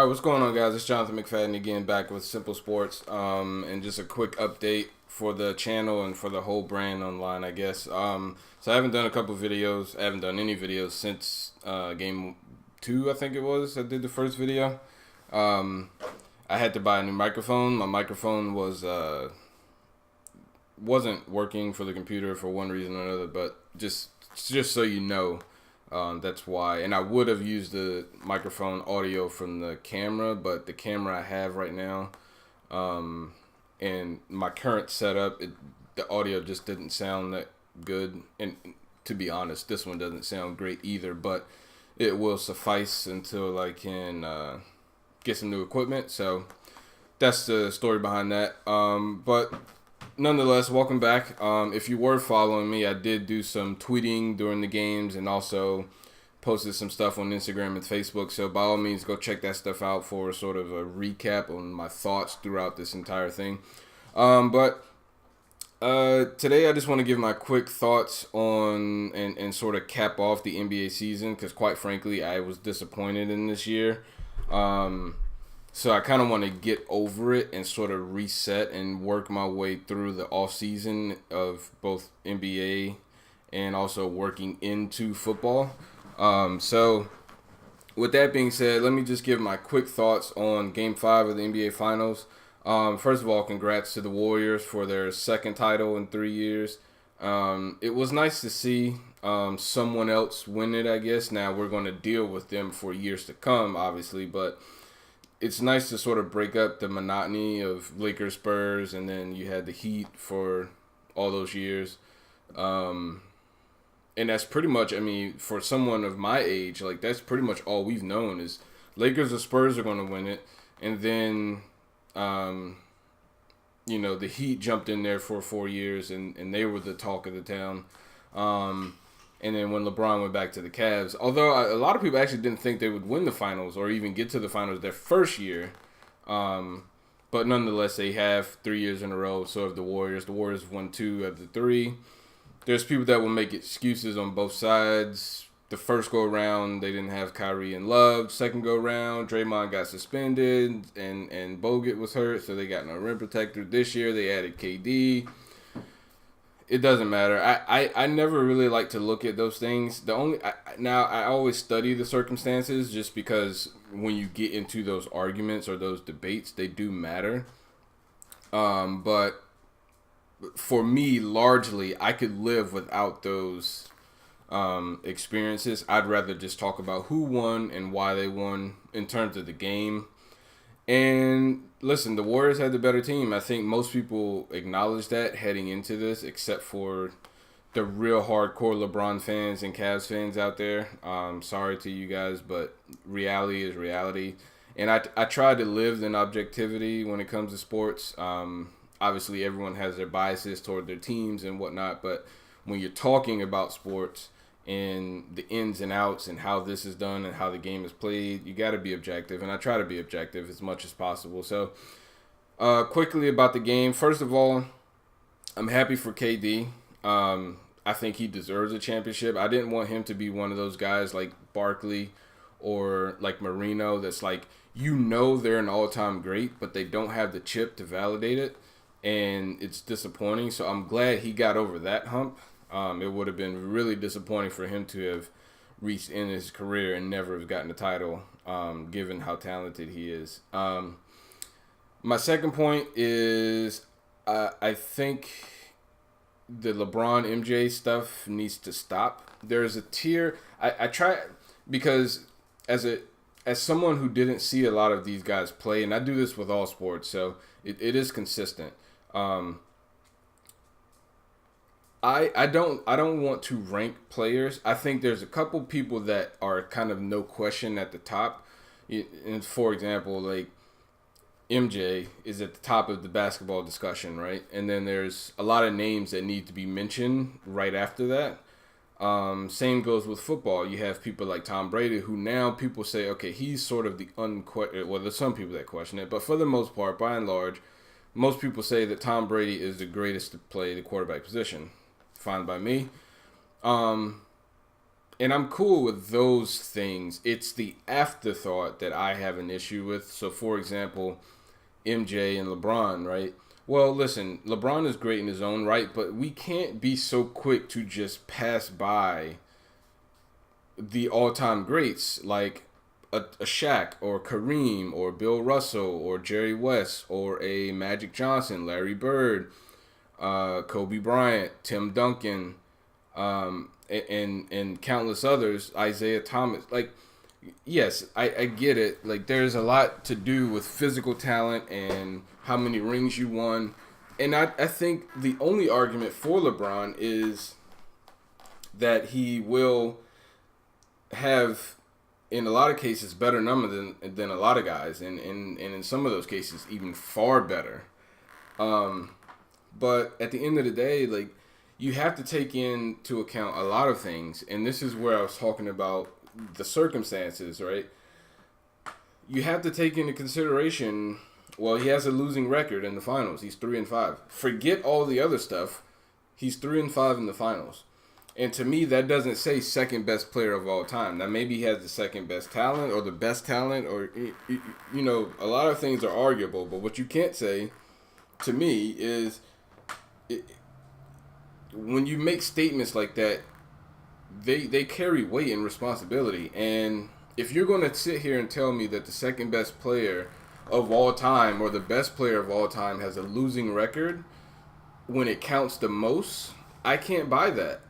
All right, what's going on, guys? It's Jonathan McFadden again, back with Simple Sports, and just a quick update for the channel and for the whole brand online, I guess. So I haven't done a couple videos. I haven't done any videos since game 2, I think it was. I did the first video. I had to buy a new microphone. My microphone wasn't working for the computer for one reason or another, but just so you know. That's why. And I would have used the microphone audio from the camera, but the camera I have right now, and my current setup, the audio just didn't sound that good. And to be honest, this one doesn't sound great either, but it will suffice until I can get some new equipment. So that's the story behind that. But nonetheless, welcome back. If you were following me, I did do some tweeting during the games and also posted some stuff on Instagram and Facebook. So by all means, go check that stuff out for sort of a recap on my thoughts throughout this entire thing. But today I just want to give my quick thoughts on and sort of cap off the NBA season because quite frankly, I was disappointed in this year. So I kind of want to get over it and sort of reset and work my way through the off season of both NBA and also working into football. So with that being said, let me just give my quick thoughts on Game 5 of the NBA Finals. First of all, congrats to the Warriors for their second title in 3 years. It was nice to see someone else win it, I guess. Now we're going to deal with them for years to come, obviously, but it's nice to sort of break up the monotony of Lakers, Spurs, and then you had the Heat for all those years. And that's pretty much, I mean, for someone of my age, like that's pretty much all we've known is Lakers or Spurs are going to win it. And then, the Heat jumped in there for 4 years and they were the talk of the town. And then when LeBron went back to the Cavs, although a lot of people actually didn't think they would win the finals or even get to the finals their first year, but nonetheless, they have 3 years in a row. So have the Warriors. The Warriors won 2 of the 3. There's people that will make excuses on both sides. The first go-around, they didn't have Kyrie and Love. Second go-around, Draymond got suspended and Bogut was hurt, so they got no rim protector. This year, they added KD. It doesn't matter. I never really like to look at those things. I always study the circumstances just because when you get into those arguments or those debates, they do matter. But for me, largely, I could live without those experiences. I'd rather just talk about who won and why they won in terms of the game. And listen, the Warriors had the better team. I think most people acknowledge that heading into this, except for the real hardcore LeBron fans and Cavs fans out there. Sorry to you guys, but reality is reality. And I try to live in objectivity when it comes to sports. Obviously, everyone has their biases toward their teams and whatnot, but when you're talking about sports and the ins and outs and how this is done and how the game is played, you got to be objective, and I try to be objective as much as possible. So, quickly about the game. First of all, I'm happy for KD. I think he deserves a championship. I didn't want him to be one of those guys like Barkley or like Marino that's like, they're an all-time great, but they don't have the chip to validate it, and it's disappointing. So I'm glad he got over that hump. It would have been really disappointing for him to have reached in his career and never have gotten a title, given how talented he is. My second point is I think the LeBron MJ stuff needs to stop. There's a tier. I try because as someone who didn't see a lot of these guys play, and I do this with all sports, so it is consistent. I don't want to rank players. I think there's a couple people that are kind of no question at the top. And for example, like MJ is at the top of the basketball discussion, right? And then there's a lot of names that need to be mentioned right after that. Same goes with football. You have people like Tom Brady, who now people say, okay, he's sort of the well, there's some people that question it, but for the most part, by and large, most people say that Tom Brady is the greatest to play the quarterback position. Fine by me. And I'm cool with those things. It's the afterthought that I have an issue with. So, for example, MJ and LeBron, right? Well, listen, LeBron is great in his own right, but we can't be so quick to just pass by the all-time greats like a Shaq or Kareem or Bill Russell or Jerry West or a Magic Johnson, Larry Bird, Kobe Bryant, Tim Duncan, and countless others, Isaiah Thomas. Like, yes, I get it. Like, there's a lot to do with physical talent and how many rings you won. And I think the only argument for LeBron is that he will have, in a lot of cases, better number than a lot of guys. And in some of those cases, even far better. But at the end of the day, like, you have to take into account a lot of things. And this is where I was talking about the circumstances, right? You have to take into consideration, well, he has a losing record in the finals. He's 3-5. Forget all the other stuff. He's 3-5 in the finals. And to me, that doesn't say second best player of all time. Now, maybe he has the second best talent or the best talent, or, you know, a lot of things are arguable. But what you can't say, to me, is when you make statements like that, they carry weight and responsibility. And if you're going to sit here and tell me that the second best player of all time or the best player of all time has a losing record when it counts the most, I can't buy that.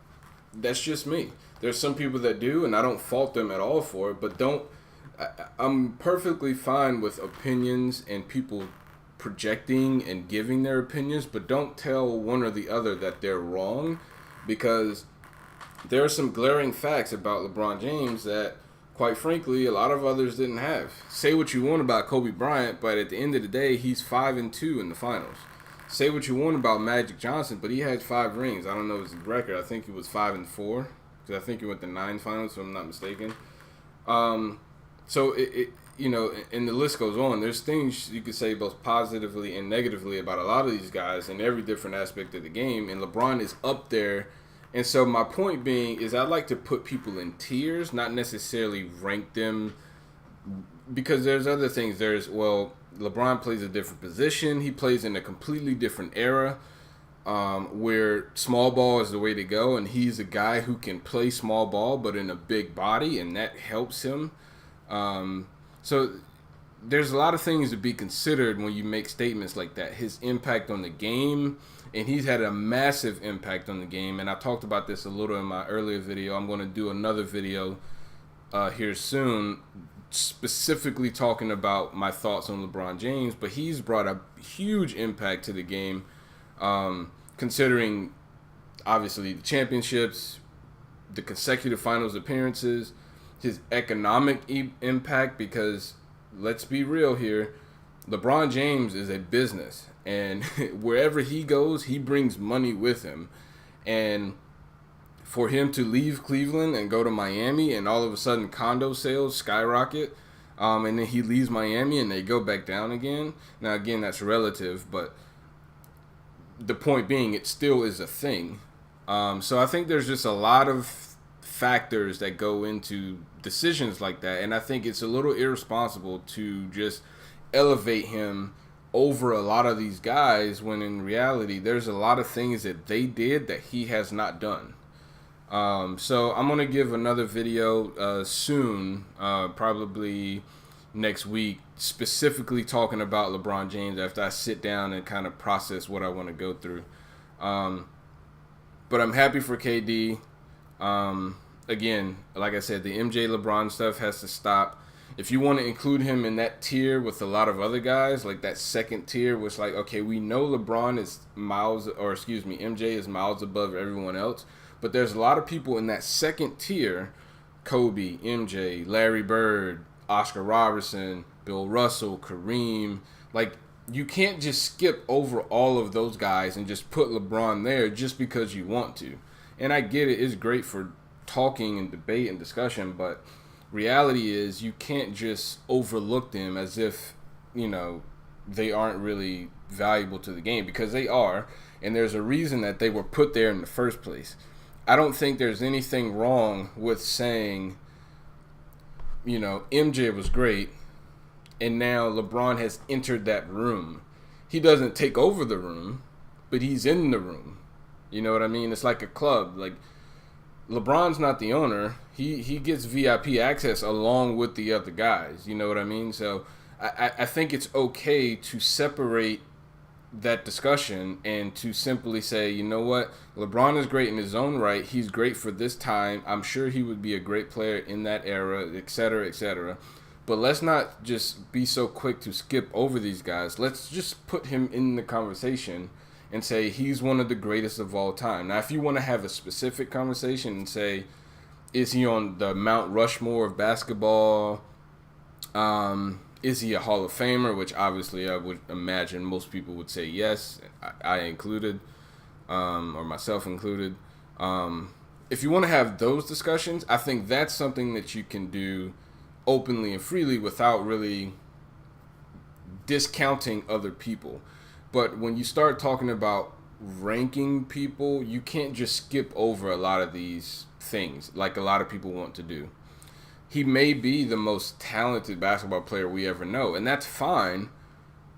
That's just me. There's some people that do, and I don't fault them at all for it, but I'm perfectly fine with opinions and people projecting and giving their opinions, but don't tell one or the other that they're wrong, because there are some glaring facts about LeBron James that, quite frankly, a lot of others didn't have. Say what you want about Kobe Bryant, but at the end of the day, he's 5-2 in the finals. Say what you want about Magic Johnson, but he had 5 rings. I don't know his record. I think he was 5-4, because I think he went to 9 finals, if I'm not mistaken. So it you know, and the list goes on. There's things you could say both positively and negatively about a lot of these guys in every different aspect of the game, and LeBron is up there. And so my point being is I like to put people in tiers, not necessarily rank them, because there's other things. There's, well, LeBron plays a different position. He plays in a completely different era where small ball is the way to go, and he's a guy who can play small ball but in a big body, and that helps him. So there's a lot of things to be considered when you make statements like that. His impact on the game, and he's had a massive impact on the game. And I talked about this a little in my earlier video. I'm going to do another video here soon, specifically talking about my thoughts on LeBron James. But he's brought a huge impact to the game, considering, obviously, the championships, the consecutive finals appearances, his economic impact, because let's be real here, LeBron James is a business, and wherever he goes, he brings money with him. And for him to leave Cleveland and go to Miami, and all of a sudden condo sales skyrocket, and then he leaves Miami and they go back down again. Now, again, that's relative, but the point being, it still is a thing. So I think there's just a lot of factors that go into decisions like that, and I think it's a little irresponsible to just elevate him over a lot of these guys when in reality there's a lot of things that they did that he has not done. So I'm going to give another video soon, probably next week, specifically talking about LeBron James after I sit down and kind of process what I want to go through. But I'm happy for KD. Again, like I said, the MJ LeBron stuff has to stop. If you want to include him in that tier with a lot of other guys, like that second tier, which, like, okay, we know LeBron is MJ is miles above everyone else, but there's a lot of people in that second tier, Kobe, MJ, Larry Bird, Oscar Robertson, Bill Russell, Kareem. Like, you can't just skip over all of those guys and just put LeBron there just because you want to. And I get it, it's great for talking and debate and discussion, but reality is you can't just overlook them as if, you know, they aren't really valuable to the game, because they are, and there's a reason that they were put there in the first place. I don't think there's anything wrong with saying, MJ was great, and now LeBron has entered that room. He doesn't take over the room, but he's in the room. You know what I mean? It's like a club. Like, LeBron's not the owner. He gets VIP access along with the other guys. You know what I mean? So I think it's okay to separate that discussion and to simply say, you know what, LeBron is great in his own right. He's great for this time. I'm sure he would be a great player in that era, et cetera, et cetera. But let's not just be so quick to skip over these guys. Let's just put him in the conversation and say he's one of the greatest of all time. Now, if you want to have a specific conversation and say, is he on the Mount Rushmore of basketball? Is he a Hall of Famer? Which obviously I would imagine most people would say yes, I included, or myself included. If you want to have those discussions, I think that's something that you can do openly and freely without really discounting other people. But when you start talking about ranking people, you can't just skip over a lot of these things like a lot of people want to do. He may be the most talented basketball player we ever know, and that's fine,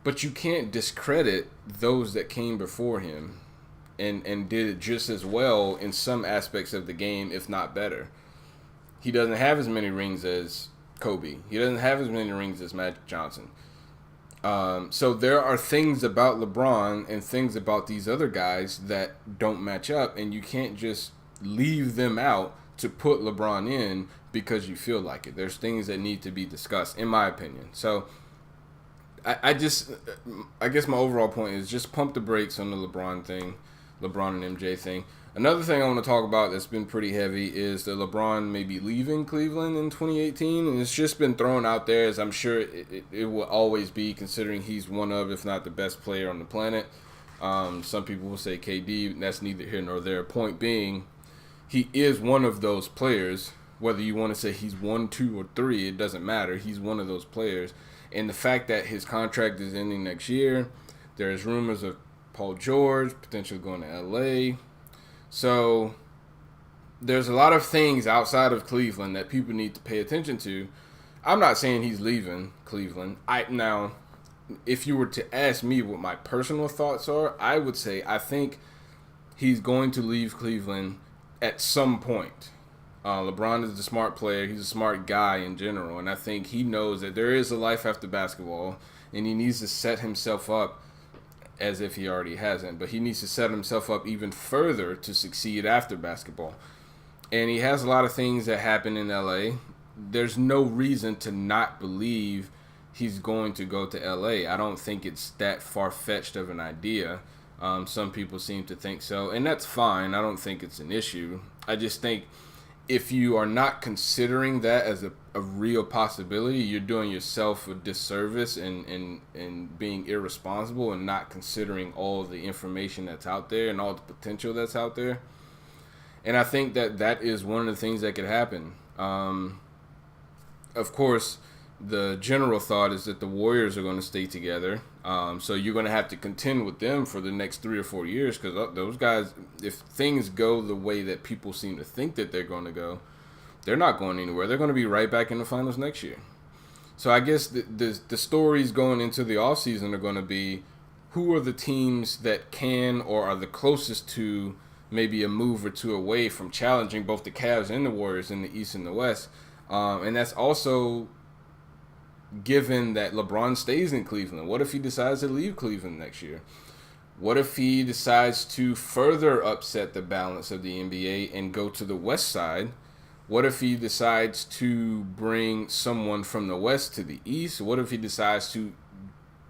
but you can't discredit those that came before him and did it just as well in some aspects of the game, if not better. He doesn't have as many rings as Kobe. He doesn't have as many rings as Magic Johnson. So there are things about LeBron and things about these other guys that don't match up, and you can't just leave them out to put LeBron in because you feel like it. There's things that need to be discussed, in my opinion. So I guess my overall point is just pump the brakes on the LeBron and MJ thing. Another thing I want to talk about that's been pretty heavy is that LeBron may be leaving Cleveland in 2018, and it's just been thrown out there, as I'm sure it will always be, considering he's one of, if not the best player on the planet. Some people will say KD. That's neither here nor there. Point being, he is one of those players. Whether you want to say he's 1, 2, or 3, it doesn't matter. He's one of those players. And the fact that his contract is ending next year, there's rumors of Paul George potentially going to LA. So there's a lot of things outside of Cleveland that people need to pay attention to. I'm not saying he's leaving Cleveland. Now, if you were to ask me what my personal thoughts are, I would say I think he's going to leave Cleveland at some point. LeBron is a smart player. He's a smart guy in general, and I think he knows that there is a life after basketball, and he needs to set himself up, as if he already hasn't, but he needs to set himself up even further to succeed after basketball. And he has a lot of things that happen in LA. There's no reason to not believe he's going to go to LA. I don't think it's that far-fetched of an idea. Some people seem to think so, and that's fine. I don't think it's an issue. I just think if you are not considering that as a real possibility, you're doing yourself a disservice and being irresponsible and not considering all the information that's out there and all the potential that's out there. And I think that is one of the things that could happen. Of course, the general thought is that the Warriors are going to stay together. So you're going to have to contend with them for the next 3 or 4 years, because those guys, if things go the way that people seem to think that they're going to go, they're not going anywhere. They're going to be right back in the finals next year. So I guess the stories going into the offseason are going to be who are the teams that can or are the closest to maybe a move or two away from challenging both the Cavs and the Warriors in the East and the West. And that's also given that LeBron stays in Cleveland. What if he decides to leave Cleveland next year? What if he decides to further upset the balance of the NBA and go to the West side? What if he decides to bring someone from the West to the East? What if he decides to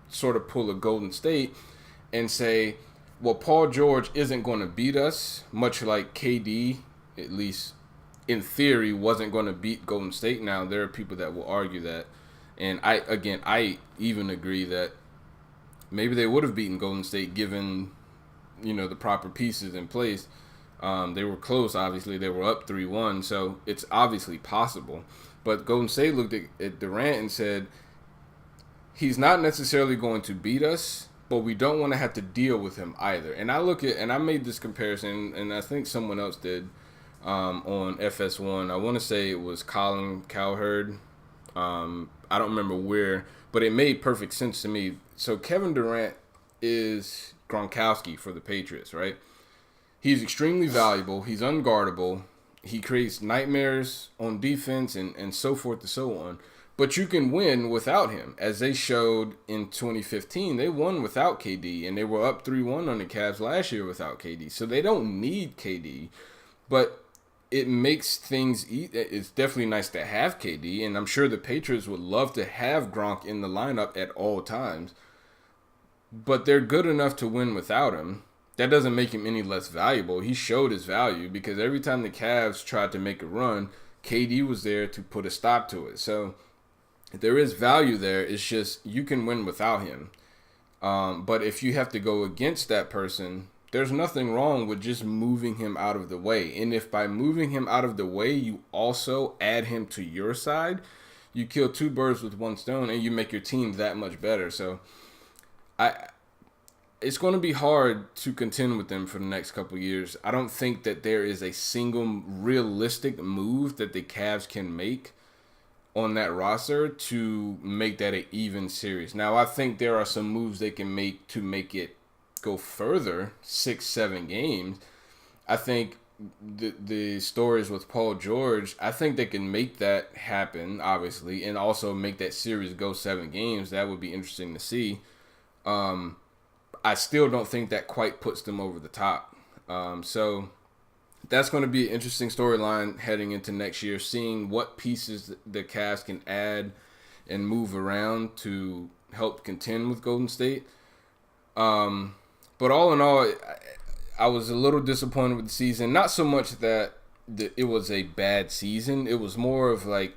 sort of pull a Golden State and say, well, Paul George isn't going to beat us, much like KD, at least in theory, wasn't going to beat Golden State. Now, there are people that will argue that. And I even agree that maybe they would have beaten Golden State given, the proper pieces in place. They were close, obviously. They were up 3-1, so it's obviously possible. But Golden State looked at Durant and said, he's not necessarily going to beat us, but we don't want to have to deal with him either. And I made this comparison, and I think someone else did. on FS1. I want to say it was Colin Cowherd. I don't remember where, but it made perfect sense to me. So Kevin Durant is Gronkowski for the Patriots, right? He's extremely valuable. He's unguardable. He creates nightmares on defense and so forth and so on. But you can win without him. As they showed in 2015, they won without KD, and they were up 3-1 on the Cavs last year without KD. So they don't need KD. But it makes things, it's definitely nice to have KD, and I'm sure the Patriots would love to have Gronk in the lineup at all times. But they're good enough to win without him. That doesn't make him any less valuable. He showed his value because every time the Cavs tried to make a run, KD was there to put a stop to it. So there is value there. It's just you can win without him. But if you have to go against that person, there's nothing wrong with just moving him out of the way. And if by moving him out of the way, you also add him to your side, you kill two birds with one stone and you make your team that much better. So it's going to be hard to contend with them for the next couple of years. I don't think that there is a single realistic move that the Cavs can make on that roster to make that an even series. Now, I think there are some moves they can make to make it go further, 6-7 games. I think the stories with Paul George, I think they can make that happen, obviously, and also make that series go 7 games. That would be interesting to see. I still don't think that quite puts them over the top. So that's going to be an interesting storyline heading into next year, seeing what pieces the Cavs can add and move around to help contend with Golden State. But all in all, I was a little disappointed with the season. Not so much that it was a bad season. It was more of like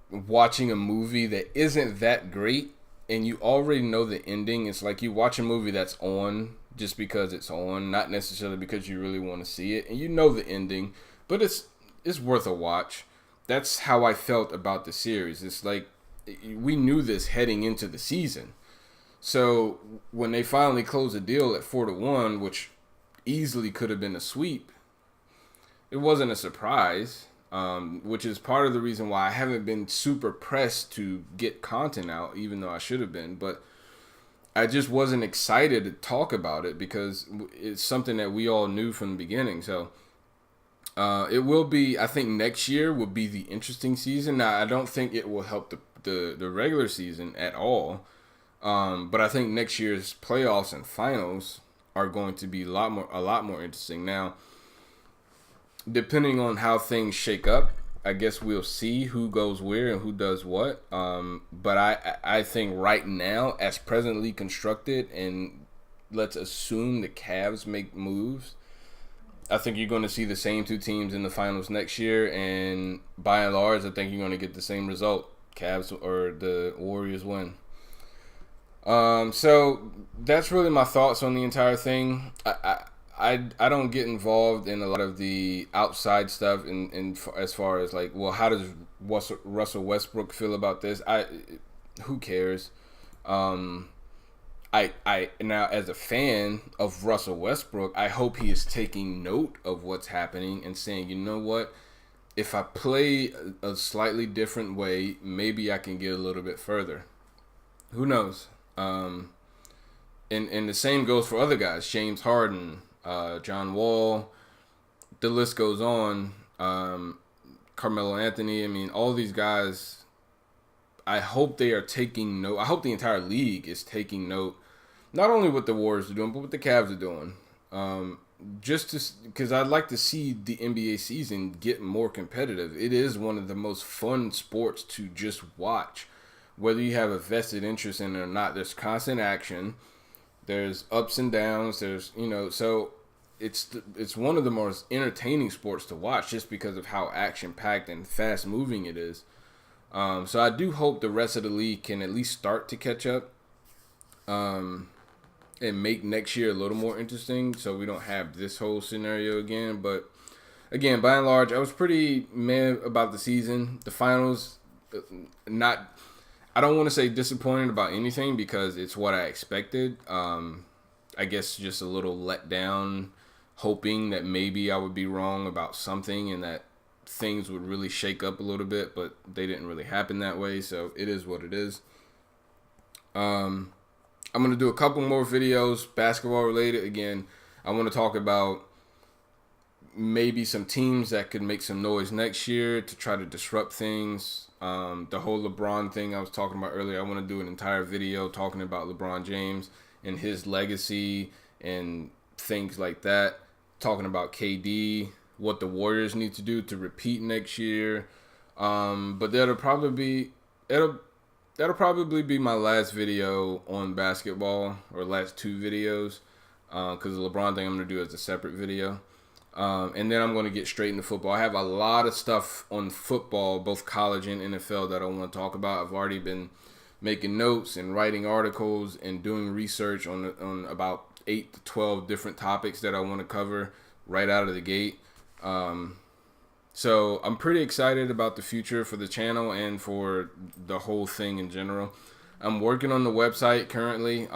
watching a movie that isn't that great and you already know the ending. It's like you watch a movie that's on just because it's on, not necessarily because you really want to see it. And you know the ending, but it's worth a watch. That's how I felt about the series. It's like we knew this heading into the season. So when they finally closed the deal at 4-1, which easily could have been a sweep, it wasn't a surprise, which is part of the reason why I haven't been super pressed to get content out, even though I should have been. But I just wasn't excited to talk about it because it's something that we all knew from the beginning. So it will be, I think next year will be the interesting season. Now, I don't think it will help the regular season at all. But I think next year's playoffs and finals are going to be a lot more interesting. Now, depending on how things shake up, I guess we'll see who goes where and who does what. But I think right now, as presently constructed, and let's assume the Cavs make moves, I think you're going to see the same two teams in the finals next year. And by and large, I think you're going to get the same result. Cavs or the Warriors win. So that's really my thoughts on the entire thing. I don't get involved in a lot of the outside stuff in as far as like, well, how does Russell Westbrook feel about this? Who cares? Now as a fan of Russell Westbrook, I hope he is taking note of what's happening and saying, you know what? If I play a slightly different way, maybe I can get a little bit further. Who knows? And the same goes for other guys, James Harden, John Wall, the list goes on, Carmelo Anthony. I mean, all these guys, I hope they are taking note. I hope the entire league is taking note, not only what the Warriors are doing, but what the Cavs are doing. Because I'd like to see the NBA season get more competitive. It is one of the most fun sports to just watch. Whether you have a vested interest in it or not, there's constant action. There's ups and downs. So it's one of the most entertaining sports to watch just because of how action-packed and fast-moving it is. So I do hope the rest of the league can at least start to catch up and make next year a little more interesting so we don't have this whole scenario again. But, again, by and large, I was pretty mad about the season. The finals, I don't want to say disappointed about anything because it's what I expected. I guess just a little let down hoping that maybe I would be wrong about something and that things would really shake up a little bit, but they didn't really happen that way, so it is what it is. I'm going to do a couple more videos, basketball related. Again, I want to talk about maybe some teams that could make some noise next year to try to disrupt things. The whole LeBron thing I was talking about earlier, I want to do an entire video talking about LeBron James and his legacy and things like that. Talking about KD, what the Warriors need to do to repeat next year. But that'll probably be my last video on basketball, or last two videos, because the LeBron thing I'm going to do as a separate video. And then I'm going to get straight into football. I have a lot of stuff on football, both college and NFL, that I want to talk about. I've already been making notes and writing articles and doing research on about 8 to 12 different topics that I want to cover right out of the gate. So I'm pretty excited about the future for the channel and for the whole thing in general. I'm working on the website currently.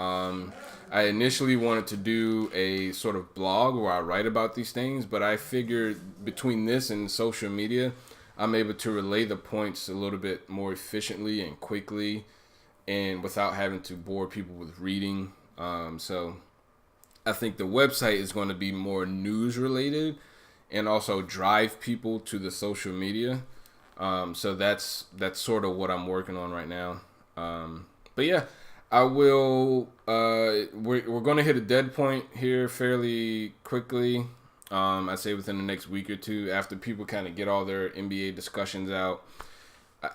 I initially wanted to do a sort of blog where I write about these things, but I figured between this and social media, I'm able to relay the points a little bit more efficiently and quickly and without having to bore people with reading. So I think the website is going to be more news related and also drive people to the social media. So that's sort of what I'm working on right now. But yeah, I will. We're going to hit a dead point here fairly quickly. I'd say within the next week or two, after people kind of get all their NBA discussions out.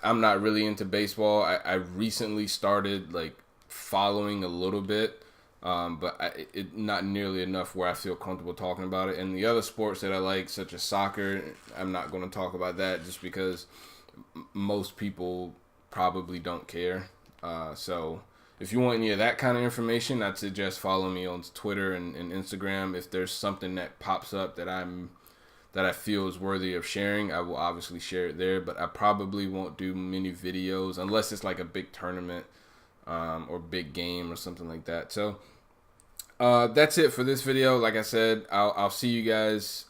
I'm not really into baseball. I recently started like following a little bit, but not nearly enough where I feel comfortable talking about it. And the other sports that I like, such as soccer, I'm not going to talk about that just because most people probably don't care. So if you want any of that kind of information, I'd suggest follow me on Twitter and Instagram. If there's something that pops up that I feel is worthy of sharing, I will obviously share it there. But I probably won't do many videos unless it's like a big tournament or big game or something like that. So that's it for this video. Like I said, I'll see you guys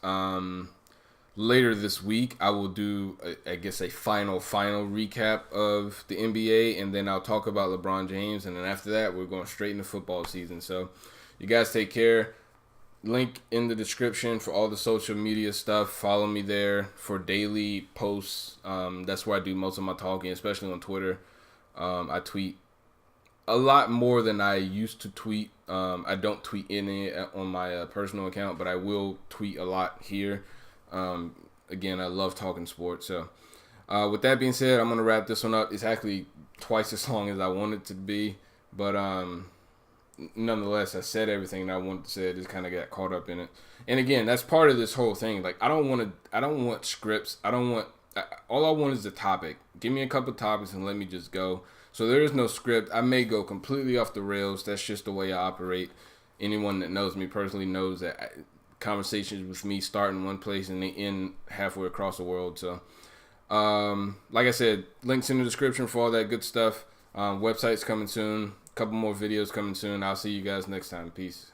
later this week. I will do, I guess, a final recap of the NBA, and then I'll talk about LeBron James, and then after that, we're going straight into football season. So you guys take care. Link in the description for all the social media stuff. Follow me there for daily posts. That's where I do most of my talking, especially on Twitter. I tweet a lot more than I used to tweet. I don't tweet any on my personal account, but I will tweet a lot here. Again, I love talking sports. So with that being said, I'm going to wrap this one up. It's actually twice as long as I want it to be, but nonetheless, I said everything that I wanted to say. I just kind of got caught up in it. And again, that's part of this whole thing. Like, I don't want scripts. All I want is the topic. Give me a couple topics and let me just go. So there is no script. I may go completely off the rails. That's just the way I operate. Anyone that knows me personally knows that conversations with me start in one place and they end halfway across the world. So, like I said, links in the description for all that good stuff. Website's coming soon. Couple more videos coming soon. I'll see you guys next time. Peace.